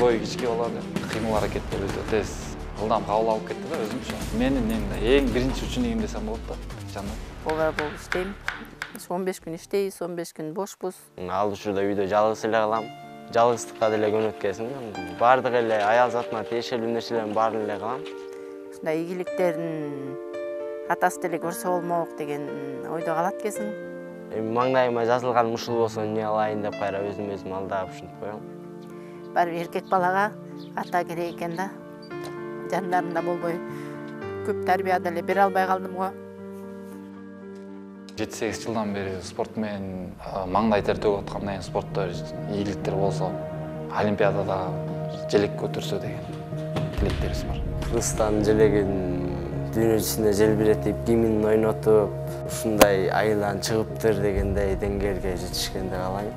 бой кичке болот, кыймыл аракеттер өтө тез, ылдам кабыл алып кетти да өзүмчө. Менин эң биринчи учунугум десем болот да, жаным. Болар иштейм. 15 күн иштейбиз, 15 күн бошпуз. Ал учурда үйдө жалгыз эле калам. Жалгыздыкка деле көнөткөзүм. Бардык эле аял затына тиешелүү нерселердин баарын эле кылам. Ушундай ийгиликтерин атасы деле көрсө болмок деген ойдо калат экенсиң. Эми маңдайыма жазылган ушул болсо эмне кылайын деп кайра өзүм алдап ушинтип коем. Баары эркек балага ата керек экен да. Жандарында болбой көп тарбия деле бере албай калдым го. 7-8 жылдан бери спорт менен маңдай тер төгүп аткандан кийин спортто ийгиликтер болсо, олимпиадада желек көтөрсө деген тилектерибиз бар. Кыргызстан желегин дүйнө жүзүнө желбиретип, гимнин ойнотуп, ушундай айылдан чыгыптыр дегендей деңгээлге жетишкенди каалайм.